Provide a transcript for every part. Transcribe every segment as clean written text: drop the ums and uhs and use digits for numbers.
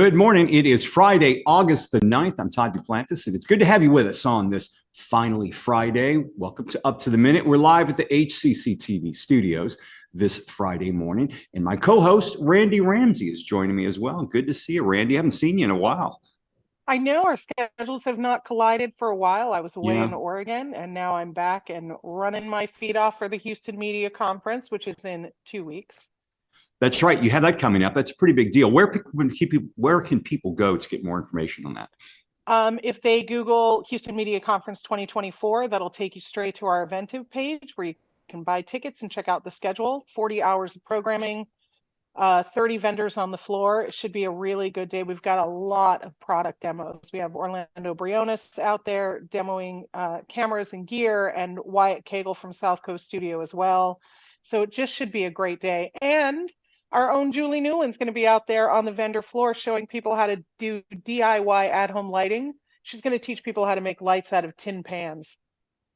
Good morning. It is Friday, August the 9th. I'm Todd Duplantis, and it's good to have you with us on this finally Friday. Welcome to Up to the Minute. We're live at the HCCTV studios this Friday morning, and my co-host, Randy Ramsey, is joining me as well. Good to see you, Randy. I haven't seen you in a while. I know our schedules have not collided for a while. I was away in Yeah, Oregon, and now I'm back and running my feet off for the Houston Media Conference, which is in 2 weeks. that's right. You have that coming up. That's a pretty big deal. Where can people go to get more information on that? If they Google Houston Media Conference 2024, that'll take you straight to our Eventive page where you can buy tickets and check out the schedule. 40 hours of programming, 30 vendors on the floor. It should be a really good day. We've got a lot of product demos. We have Orlando Briones out there demoing cameras and gear, and Wyatt Cagle from South Coast Studio as well. So it just should be a great day. And our own Julie Newland's going to be out there on the vendor floor showing people how to do DIY at-home lighting. She's going to teach people how to make lights out of tin pans.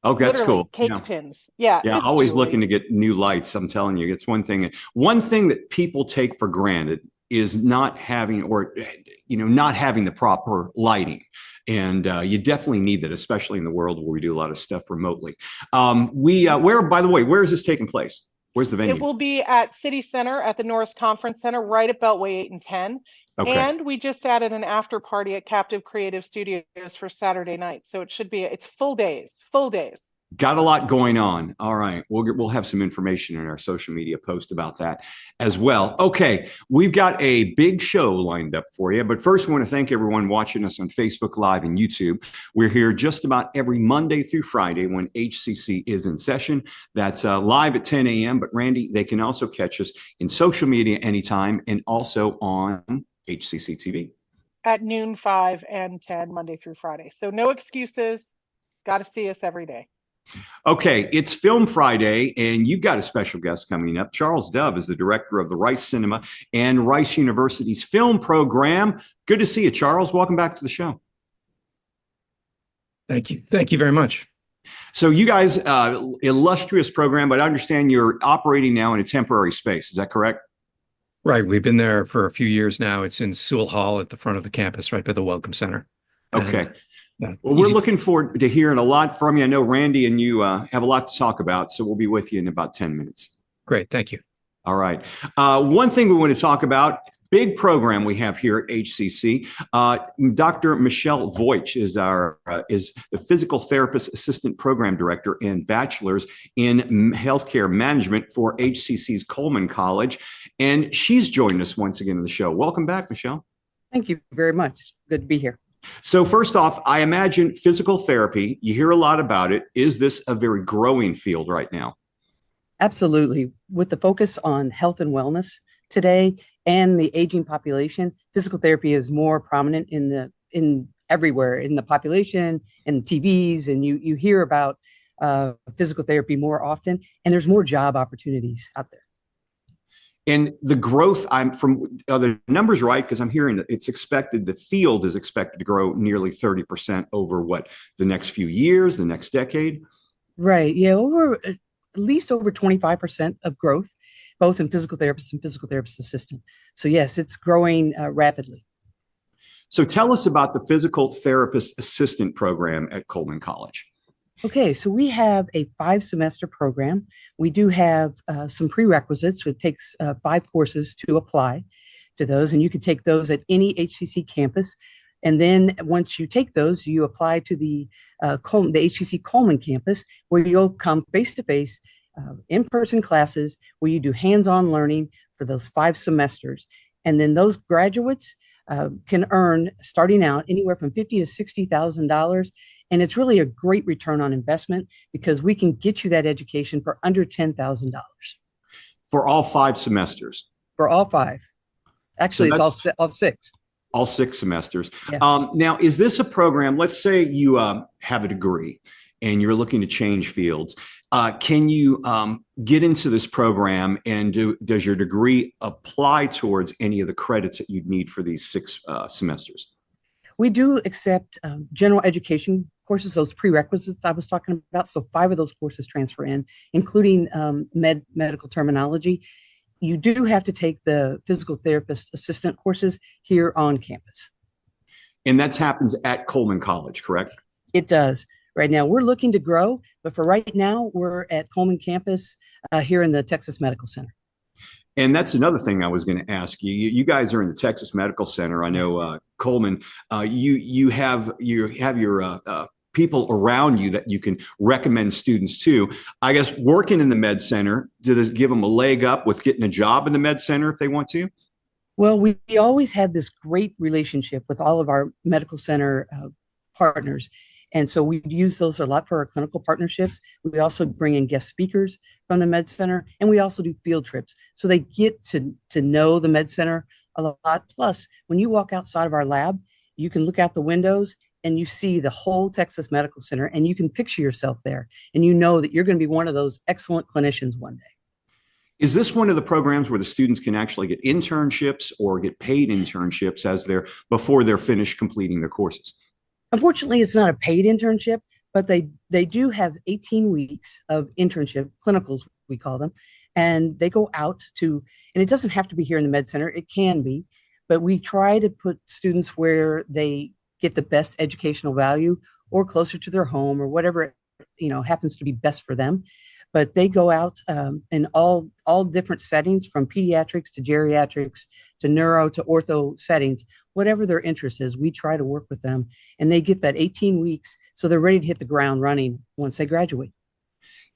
Okay, that's Literally cool. cake tins. Yeah, Yeah, it's always Julie. looking to get new lights. I'm telling you, it's one thing. One thing that people take for granted is not having, or not having the proper lighting. And you definitely need that, especially in the world where we do a lot of stuff remotely. By the way, where is this taking place? Where's the venue? It will be at City Center at the Norris Conference Center, right at Beltway 8 and 10. Okay. And we just added an after party at Captive Creative Studios for Saturday night. So it's full days, full days. Got a lot going on. All right. We'll have some information in our social media post about that as well. Okay. We've got a big show lined up for you. But first, we want to thank everyone watching us on Facebook Live and YouTube. We're here just about every Monday through Friday when HCC is in session. That's live at 10 a.m. But Randy, they can also catch us in social media anytime and also on HCCTV. At noon, 5 and 10, Monday through Friday. So no excuses. Got to see us every day. Okay, it's Film Friday, and you've got a special guest coming up. Charles Dove is the director of the Rice Cinema and Rice University's film program. Good to see you, Charles. Welcome back to the show. Thank you. Thank you very much. So you guys, illustrious program, but I understand you're operating now in a temporary space. Is that correct? Right. We've been there for a few years now. It's in Sewell Hall at the front of the campus, right by the Welcome Center. Okay. Well, we're looking forward to hearing a lot from you. I know Randy and you have a lot to talk about, so we'll be with you in about 10 minutes. Great. Thank you. All right. One thing we want to talk about, big program we have here at HCC. Dr. Michele Voight is the physical therapist assistant program director and bachelor's in healthcare management for HCC's Coleman College. And she's joined us once again in the show. Welcome back, Michele. Thank you very much. Good to be here. So first off, I imagine physical therapy, you hear a lot about it. Is this a very growing field right now? Absolutely. With the focus on health and wellness today and the aging population, physical therapy is more prominent in everywhere in the population and TVs, and you hear about physical therapy more often, and there's more job opportunities out there. And the growth, are the numbers right? Because I'm hearing that the field is expected to grow nearly 30% over the next few years, the next decade? Right. Yeah. At least over 25% of growth, both in physical therapists and physical therapist assistant. So yes, it's growing rapidly. So tell us about the physical therapist assistant program at Coleman College. Okay, so we have a 5-semester program. We do have some prerequisites. It takes 5 courses to apply to those, and you can take those at any HCC campus. And then once you take those, you apply to the HCC Coleman campus, where you'll come face-to-face in-person classes where you do hands-on learning for those 5 semesters. And then those graduates can earn, starting out, anywhere from $50,000 to $60,000. And it's really a great return on investment because we can get you that education for under $10,000. For all 5 semesters? For all 5. Actually, so it's all 6. All 6 semesters. Yeah. Now, is this a program, let's say you have a degree and you're looking to change fields. Can you get into this program, and does your degree apply towards any of the credits that you'd need for these 6 semesters? We do accept general education courses, those prerequisites I was talking about. So 5 of those courses transfer in, including medical terminology. you do have to take the physical therapist assistant courses here on campus. And that happens at Coleman College, correct? It does. Right now, we're looking to grow, but for right now, we're at Coleman campus here in the Texas Medical Center. And that's another thing I was going to ask you. You guys are in the Texas Medical Center. I know Coleman. You have your people around you that you can recommend students to. I guess working in the med center, does this give them a leg up with getting a job in the med center if they want to? Well, we always had this great relationship with all of our medical center partners. And so we use those a lot for our clinical partnerships. We also bring in guest speakers from the Med Center, and we also do field trips. So they get to know the Med Center a lot. Plus, when you walk outside of our lab, you can look out the windows and you see the whole Texas Medical Center, and you can picture yourself there. And you know that you're going to be one of those excellent clinicians one day. Is this one of the programs where the students can actually get internships or get paid internships before they're finished completing their courses? Unfortunately, it's not a paid internship, but they do have 18 weeks of internship, clinicals, we call them, and they go out to, and it doesn't have to be here in the Med Center, it can be, but we try to put students where they get the best educational value or closer to their home or whatever, happens to be best for them. But they go out in all different settings, from pediatrics to geriatrics to neuro to ortho settings. Whatever their interest is, we try to work with them, and they get that 18 weeks so they're ready to hit the ground running once they graduate.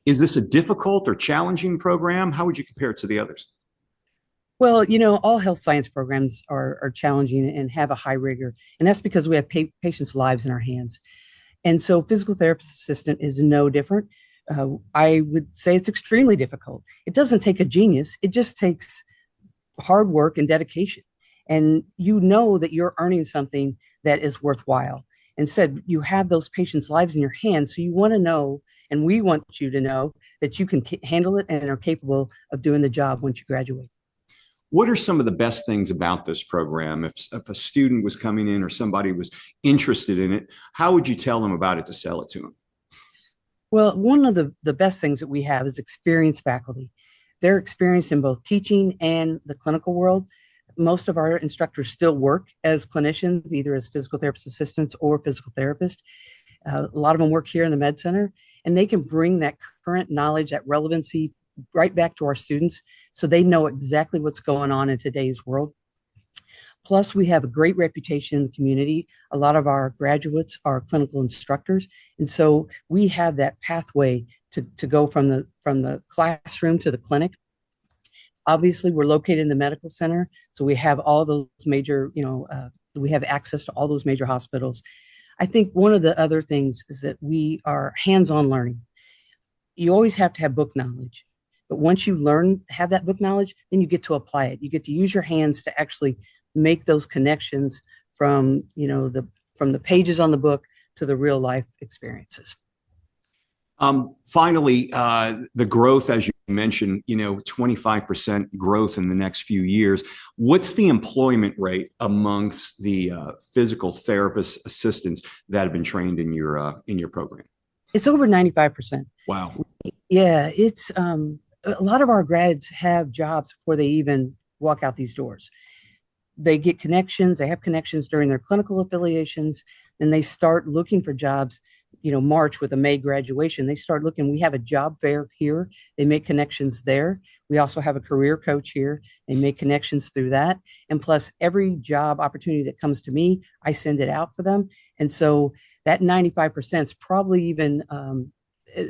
Is this a difficult or challenging program? How would you compare it to the others? Well, all health science programs are challenging and have a high rigor, and that's because we have patients' lives in our hands. And so physical therapist assistant is no different. I would say it's extremely difficult. It doesn't take a genius. It just takes hard work and dedication. And you know that you're earning something that is worthwhile. Instead, you have those patients' lives in your hands. So you want to know, and we want you to know, that you can handle it and are capable of doing the job once you graduate. What are some of the best things about this program? If a student was coming in or somebody was interested in it, how would you tell them about it to sell it to them? Well, one of the best things that we have is experienced faculty. They're experienced in both teaching and the clinical world. Most of our instructors still work as clinicians, either as physical therapist assistants or physical therapists. A lot of them work here in the Med Center, and they can bring that current knowledge, that relevancy right back to our students so they know exactly what's going on in today's world. Plus, we have a great reputation in the community. A lot of our graduates are clinical instructors, and so we have that pathway to go from the classroom to the clinic. Obviously, we're located in the medical center, so we have all those major, we have access to all those major hospitals. I think one of the other things is that we are hands-on learning. You always have to have book knowledge, but once you have that book knowledge, then you get to apply it. You get to use your hands to actually make those connections from the pages on the book to the real life experiences. Finally, the growth, as you mentioned, 25% growth in the next few years. What's the employment rate amongst the physical therapist assistants that have been trained in your program? It's over 95%. Wow. Yeah, it's a lot of our grads have jobs before they even walk out these doors. They get connections. They have connections during their clinical affiliations, and they start looking for jobs. March with a May graduation, they start looking. We have a job fair here. They make connections there. We also have a career coach here. They make connections through that. And plus, every job opportunity that comes to me, I send it out for them. And so that 95% is probably even,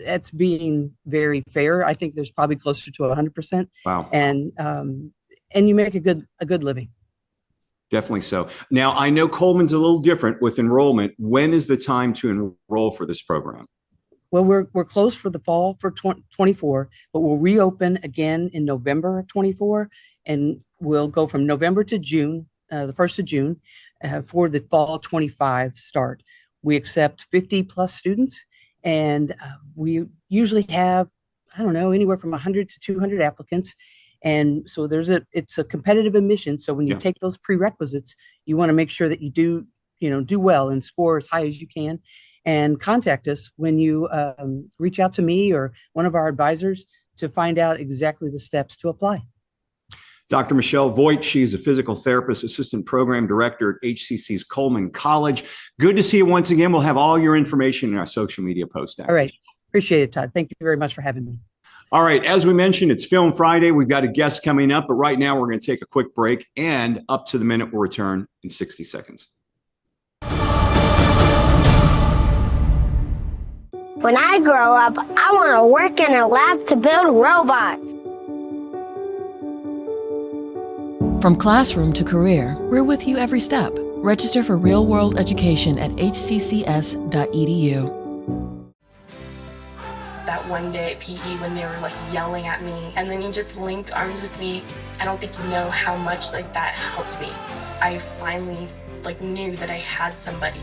that's being very fair. I think there's probably closer to 100%. Wow. And you make a good living. Definitely so. Now, I know Coleman's a little different with enrollment. When is the time to enroll for this program? Well, we're closed for the fall for 24, but we'll reopen again in November of 24, and we'll go from November to June, the 1st of June, for the fall 25 start. We accept 50 plus students, and we usually have, anywhere from 100 to 200 applicants. And so it's a competitive admission. So when you take those prerequisites, you want to make sure that you do well and score as high as you can, and contact us when you reach out to me or one of our advisors to find out exactly the steps to apply. Dr. Michele Voight, she's a physical therapist, assistant program director at HCC's Coleman College. Good to see you once again. We'll have all your information in our social media post. All right. Appreciate it, Todd. Thank you very much for having me. All right. As we mentioned, it's Film Friday. We've got a guest coming up, but right now we're going to take a quick break, and up to the minute we'll return in 60 seconds. When I grow up, I want to work in a lab to build robots. From classroom to career, we're with you every step. Register for real-world education at hccs.edu. That one day at PE when they were like yelling at me, and then you just linked arms with me. I don't think you know how much like that helped me. I finally like knew that I had somebody.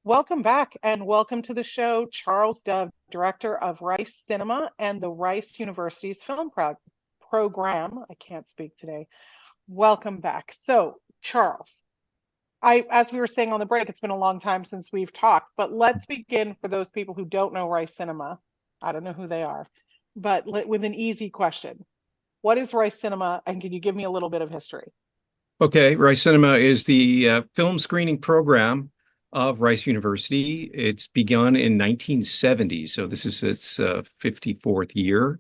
Welcome back and welcome to the show, Charles Dove, director of Rice Cinema and the Rice University's film program. I can't speak today. Welcome back. So, Charles, as we were saying on the break, it's been a long time since we've talked, but let's begin for those people who don't know Rice Cinema. I don't know who they are, but with an easy question. What is Rice Cinema, and can you give me a little bit of history? Okay, Rice Cinema is the film screening program of Rice University. It's begun in 1970, so this is its 54th year.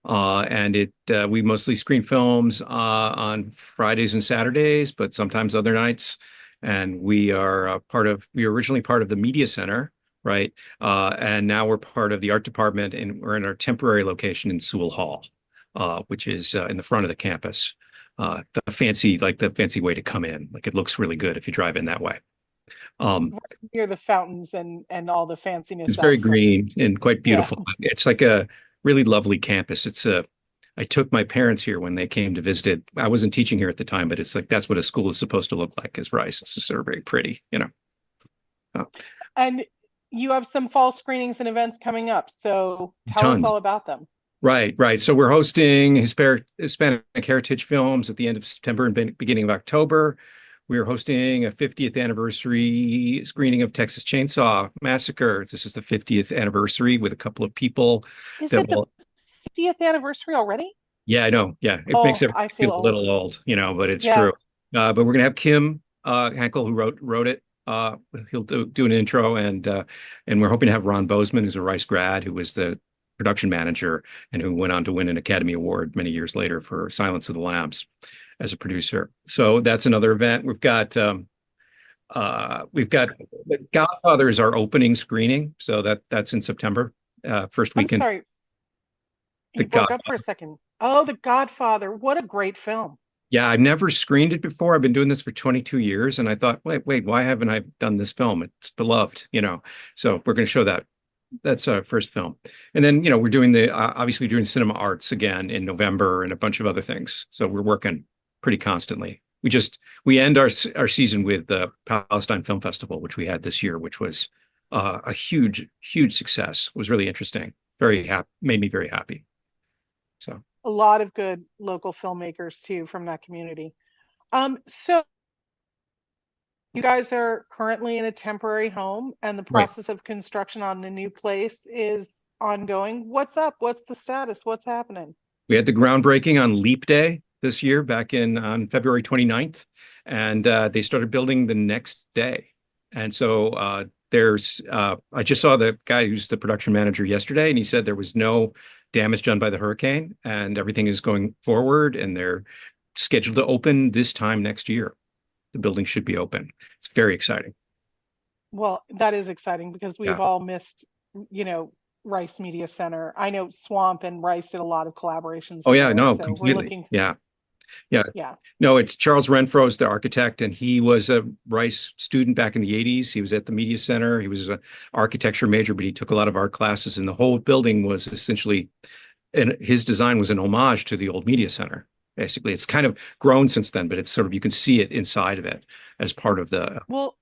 And we mostly screen films on Fridays and Saturdays, but sometimes other nights. And we are we were originally part of the Media Center, right? And now we're part of the art department, and we're in our temporary location in Sewell Hall, which is in the front of the campus. The fancy way to come in. Like, it looks really good if you drive in that way. Near the fountains and all the fanciness. It's very green and quite beautiful. Yeah. It's like a really lovely campus. I took my parents here when they came to visit. I wasn't teaching here at the time, but it's like, that's what a school is supposed to look like, is Rice. It's just sort of very pretty, you know. And you have some fall screenings and events coming up, so tell us all about them. Right. So we're hosting Hispanic Heritage Films at the end of September and beginning of October. We're hosting a 50th anniversary screening of Texas Chainsaw Massacre. This is the 50th anniversary with a couple of people. Is it the 50th anniversary already? Yeah, I know. Yeah, it makes everyone feel a little old, you know, but it's true. But we're going to have Kim Hankel, who wrote it. He'll do an intro, and we're hoping to have Ron Bozeman, who's a Rice grad, who was the production manager and who went on to win an Academy Award many years later for Silence of the Lambs as a producer. So that's another event. We've got The Godfather is our opening screening, so that's in September, first weekend. I'm sorry, you broke up for a second. Oh, The Godfather! What a great film. Yeah, I've never screened it before. I've been doing this for 22 years, and I thought, wait, why haven't I done this film? It's beloved, you know. So we're going to show that. That's our first film, and then we're doing obviously doing Cinema Arts again in November and a bunch of other things. So we're working pretty constantly. We end our season with the Palestine Film Festival, which we had this year, which was a huge success. It was really interesting. Very happy, made me very happy. So a lot of good local filmmakers too from that community. So you guys are currently in a temporary home, and the process of construction on the new place is ongoing. What's up? What's the status? What's happening? We had the groundbreaking on Leap Day this year, back on February 29th, and they started building the next day. And so I just saw the guy who's the production manager yesterday, and he said there was no damage done by the hurricane, and everything is going forward, and they're scheduled to open this time next year. The building should be open. It's very exciting. Well, that is exciting because we've all missed, Rice Media Center. I know Swamp and Rice did a lot of collaborations. Oh yeah, no, completely. Yeah. Yeah. No, it's Charles Renfro's the architect, and he was a Rice student back in the 80s. He was at the Media Center. He was an architecture major, but he took a lot of art classes, and the whole building was essentially, and his design was an homage to the old Media Center. Basically, it's kind of grown since then, but it's sort of, you can see it inside of it as part of the. Well,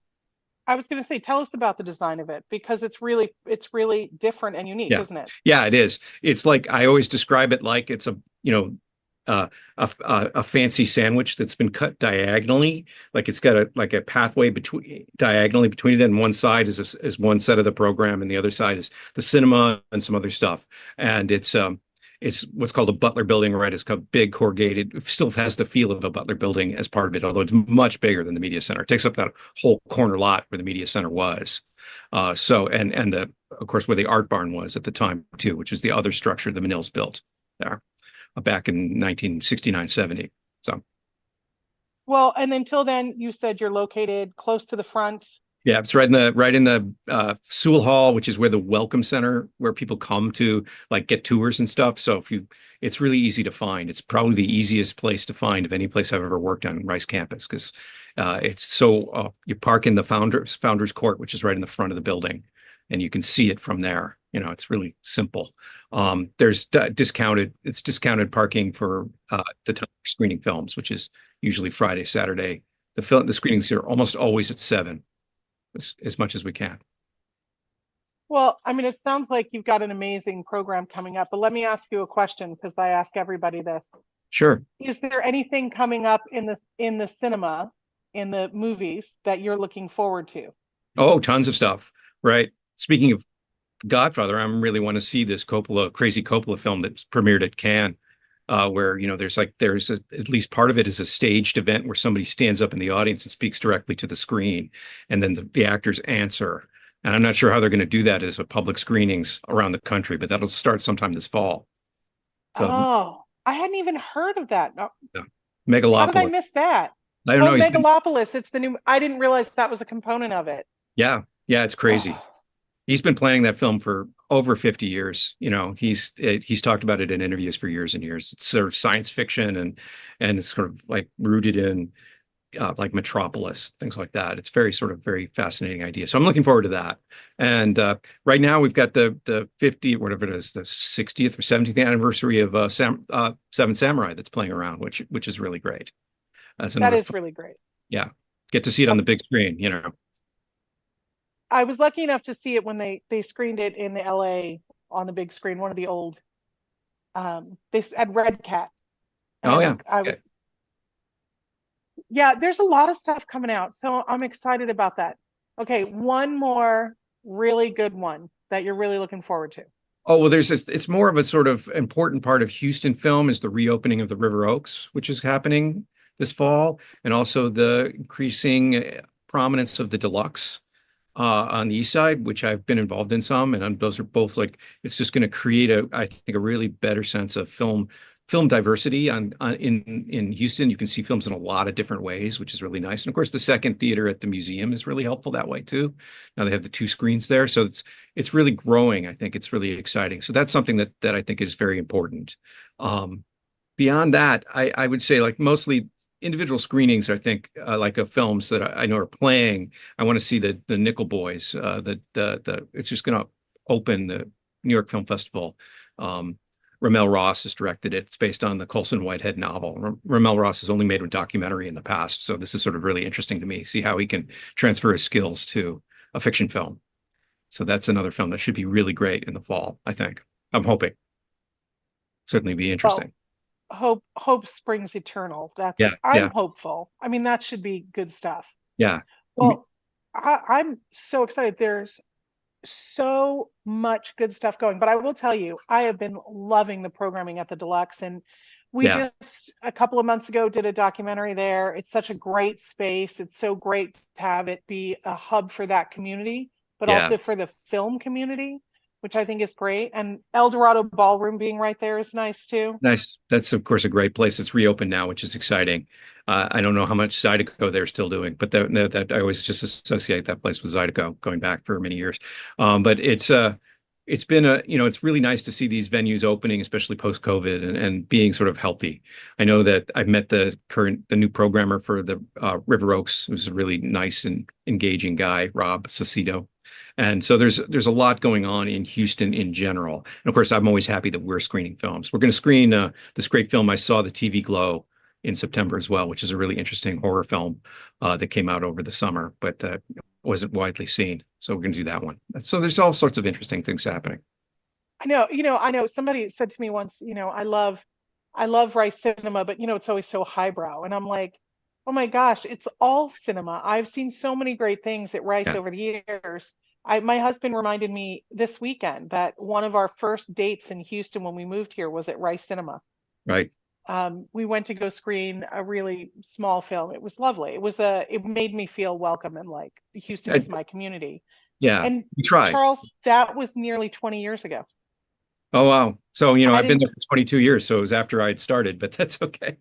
I was going to say, tell us about the design of it, because it's really different and unique, Yeah. isn't it? Yeah, it is. It's like, I always describe it like it's a, a fancy sandwich that's been cut diagonally. Like it's got a pathway diagonally between it, and one side is one set of the program, and the other side is the cinema and some other stuff. And it's what's called a Butler building, right? It's got big corrugated, it still has the feel of a Butler building as part of it, although it's much bigger than the Media Center. It takes up that whole corner lot where the Media Center was. And of course, where the Art Barn was at the time too, which is the other structure the Manils built there back in 1969-70. So. Well, and until then, you said you're located close to the front. Yeah, it's right in the Sewell Hall, which is where the Welcome Center, where people come to like get tours and stuff. So it's really easy to find. It's probably the easiest place to find of any place I've ever worked on Rice campus, because it's so you park in the Founders Court, which is right in the front of the building, and you can see it from there. It's really simple. There's discounted parking for the time of screening films, which is usually Friday, Saturday. The screenings are almost always at 7. As much as we can. Well, I mean, it sounds like you've got an amazing program coming up, but let me ask you a question, because I ask everybody this. Sure. Is there anything coming up in the cinema, in the movies, that you're looking forward to? Oh, tons of stuff. Right. Speaking of Godfather, I really want to see this crazy Coppola film that's premiered at Cannes. Where there's at least part of it is a staged event where somebody stands up in the audience and speaks directly to the screen, and then the actors answer. And I'm not sure how they're going to do that as a public screenings around the country, but that'll start sometime this fall. So, I hadn't even heard of that. Yeah. Megalopolis. How did I miss that? I don't know. Megalopolis. It's the new. I didn't realize that was a component of it. Yeah, it's crazy. He's been planning that film for over 50 years. He's talked about it in interviews for years and years. It's sort of science fiction and it's sort of like rooted in like Metropolis, things like that. It's very fascinating idea. So I'm looking forward to that. And right now we've got the 50, whatever it is, the 60th or 70th anniversary of Seven Samurai that's playing around, which is really great. That is really great. Yeah, get to see it on the big screen. I was lucky enough to see it when they screened it in the LA on the big screen, one of the old they had Red Cat. Oh yeah. Yeah, there's a lot of stuff coming out, so I'm excited about that. Okay, one more really good one that you're really looking forward to. Oh, well, it's more of a sort of important part of Houston film is the reopening of the River Oaks, which is happening this fall, and also the increasing prominence of the Deluxe on the east side, which I've been involved in some, and those are both it's just going to create I think a really better sense of film diversity in Houston. You can see films in a lot of different ways, which is really nice. And of course, the second theater at the museum is really helpful that way too. Now they have the 2 screens there, so it's really growing. I think it's really exciting. So that's something that I think is very important. Beyond that, I would say mostly individual screenings, I think, of films that I know are playing. I want to see the Nickel Boys. It's just going to open the New York Film Festival. Ramel Ross has directed it. It's based on the Colson Whitehead novel. Ramel Ross has only made a documentary in the past, so this is sort of really interesting to me. See how he can transfer his skills to a fiction film. So that's another film that should be really great in the fall, I think. I'm hoping. Certainly be interesting. Hope springs eternal. I'm hopeful. I mean, that should be good stuff. Yeah. Well, I'm so excited. There's so much good stuff going, but I will tell you, I have been loving the programming at the Deluxe, and we just a couple of months ago did a documentary there. It's such a great space. It's so great to have it be a hub for that community, but also for the film community, which I think is great. And El Dorado Ballroom being right there is nice too. Nice. That's of course a great place. It's reopened now, which is exciting. I don't know how much Zydeco they're still doing, but that I always just associate that place with Zydeco going back for many years. But it's it's been it's really nice to see these venues opening, especially post-COVID, and being sort of healthy. I know that I've met the new programmer for the River Oaks, who's a really nice and engaging guy, Rob Cicito. And so there's a lot going on in Houston in general. And of course, I'm always happy that we're screening films. We're going to screen this great film I saw, The TV Glow, in September as well, which is a really interesting horror film that came out over the summer, but wasn't widely seen. So we're going to do that one. So there's all sorts of interesting things happening. I know somebody said to me once, I love Rice Cinema, but it's always so highbrow. And I'm like, oh my gosh, it's all cinema. I've seen so many great things at Rice over the years. My husband reminded me this weekend that one of our first dates in Houston when we moved here was at Rice Cinema. Right. We went to go screen a really small film. It was lovely. It made me feel welcome and like Houston is my community. Yeah. And we tried. Charles, that was nearly 20 years ago. Oh, wow. So, I've been there for 22 years, so it was after I'd started, but that's okay.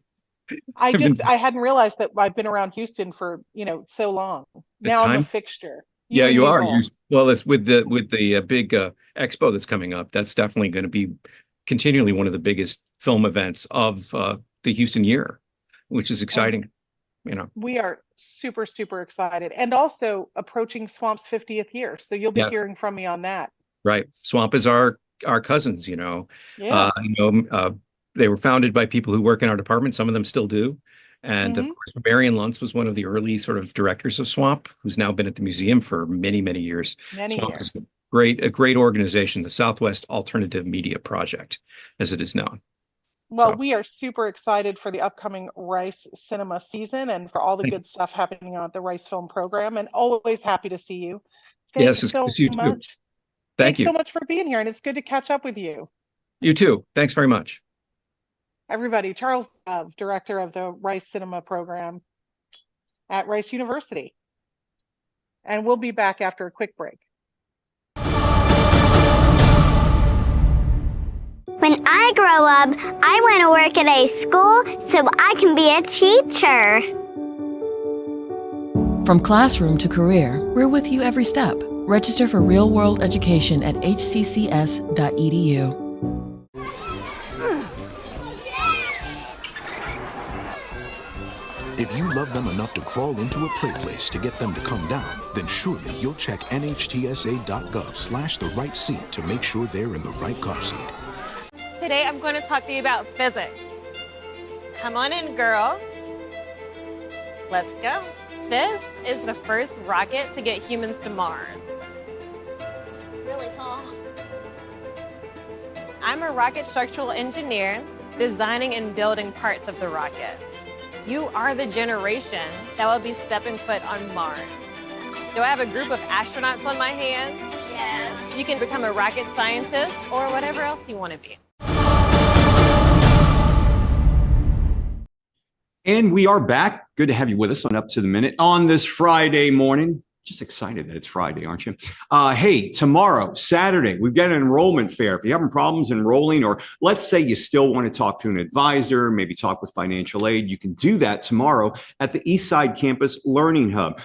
I hadn't realized that I've been around Houston for, so long. Now I'm a fixture. You are. Well, it's with the big expo that's coming up. That's definitely going to be continually one of the biggest film events of the Houston year, which is exciting. We are super, super excited, and also approaching Swamp's 50th year. So you'll be hearing from me on that. Right. Swamp is our cousins, Yeah. They were founded by people who work in our department. Some of them still do. And of course, Marion Luntz was one of the early sort of directors of Swamp, who's now been at the museum for many, many years. Swamp is a great organization, the Southwest Alternative Media Project, as it is known. Well, we are super excited for the upcoming Rice Cinema season and for all the good stuff happening on the Rice Film Program, and always happy to see you. Yes, it's good to see you too. Thanks so much for being here, and it's good to catch up with you. You too. Thanks very much. Everybody, Charles Dove, director of the Rice Cinema Program at Rice University. And we'll be back after a quick break. When I grow up, I want to work at a school so I can be a teacher. From classroom to career, we're with you every step. Register for real-world education at hccs.edu. If you love them enough to crawl into a play place to get them to come down, then surely you'll check nhtsa.gov/the right seat to make sure they're in the right car seat. Today I'm going to talk to you about physics. Come on in, girls. Let's go. This is the first rocket to get humans to Mars. Really tall. I'm a rocket structural engineer, designing and building parts of the rocket. You are the generation that will be stepping foot on Mars. Do I have a group of astronauts on my hands? Yes. You can become a rocket scientist or whatever else you want to be. And we are back. Good to have you with us on Up to the Minute on this Friday morning. Just excited that it's Friday, aren't you? Hey, tomorrow, Saturday, we've got an enrollment fair. If you're having problems enrolling, or let's say you still want to talk to an advisor, maybe talk with financial aid, you can do that tomorrow at the Eastside Campus Learning Hub.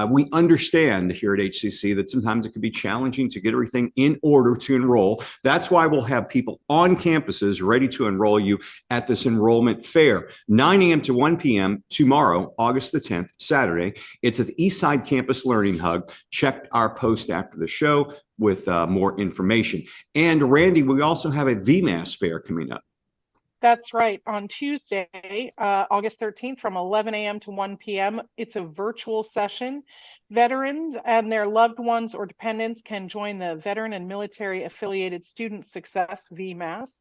We understand here at HCC that sometimes it can be challenging to get everything in order to enroll. That's why we'll have people on campuses ready to enroll you at this enrollment fair. 9 a.m. to 1 p.m. tomorrow, August the 10th, Saturday. It's at the Eastside Campus Learning Hub. Check our post after the show with more information. And Randy, we also have a VMAS fair coming up. That's right. On Tuesday, August 13th from 11 a.m. to 1 p.m. It's a virtual session. Veterans and their loved ones or dependents can join the Veteran and Military Affiliated Student Success VMAS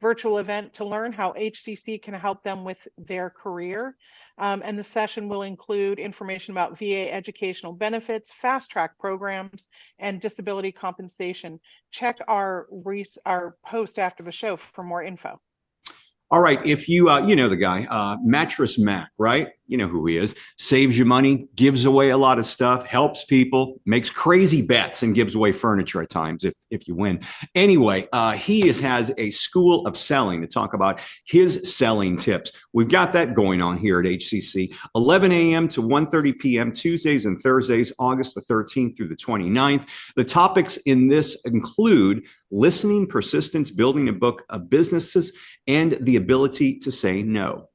virtual event to learn how HCC can help them with their career. And the session will include information about VA educational benefits, fast track programs, and disability compensation. Check our post after the show for more info. All right. If you, you know the guy, Mattress Mac, right? You know who he is. Saves you money, gives away a lot of stuff, helps people, makes crazy bets, and gives away furniture at times if you win. Anyway, he has a school of selling to talk about his selling tips. We've got that going on here at HCC, 11 a.m. to 1:30 p.m. Tuesdays and Thursdays, August the 13th through the 29th. The topics in this include listening, persistence, building a book of businesses, and the ability to say no.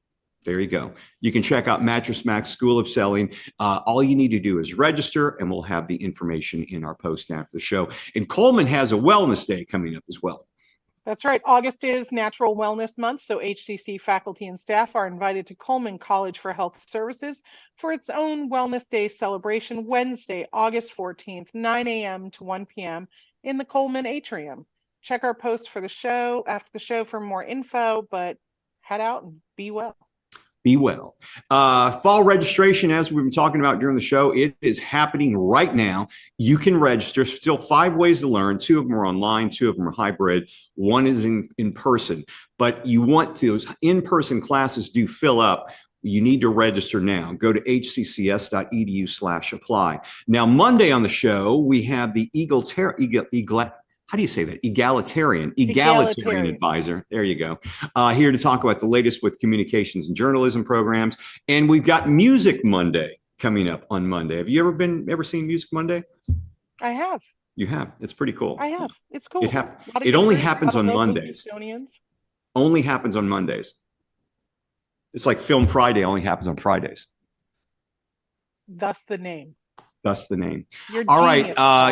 There you go. You can check out Mattress Mac's School of Selling. All you need to do is register, and we'll have the information in our post after the show. And Coleman has a wellness day coming up as well. That's right. August is Natural Wellness Month, so HCC faculty and staff are invited to Coleman College for Health Services for its own Wellness Day celebration Wednesday, August 14th, 9 a.m. to 1 p.m. in the Coleman Atrium. Check our post for the show after the show for more info, but head out and be well. Be well. Fall registration, as we've been talking about during the show, it is happening right now. You can register. Still 5 ways to learn. 2 of them are online, 2 of them are hybrid. 1 is in person. But you want those in-person classes do fill up. You need to register now. Go to hccs.edu/apply. Now, Monday on the show, we have the how do you say that? Egalitarian advisor. There you go. Here to talk about the latest with communications and journalism programs. And we've got Music Monday coming up on Monday. Have you ever seen Music Monday? I have. You have. It's pretty cool. I have. It's cool. It only happens on Mondays. Only happens on Mondays. It's like Film Friday only happens on Fridays. Thus the name. Thus the name. All right.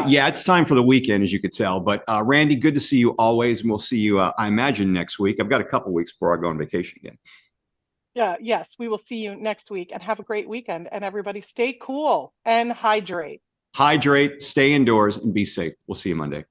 Yeah, it's time for the weekend, as you could tell. But Randy, good to see you always. And we'll see you, I imagine, next week. I've got a couple weeks before I go on vacation again. Yes, we will see you next week, and have a great weekend. And everybody stay cool and hydrate. Hydrate, stay indoors, and be safe. We'll see you Monday.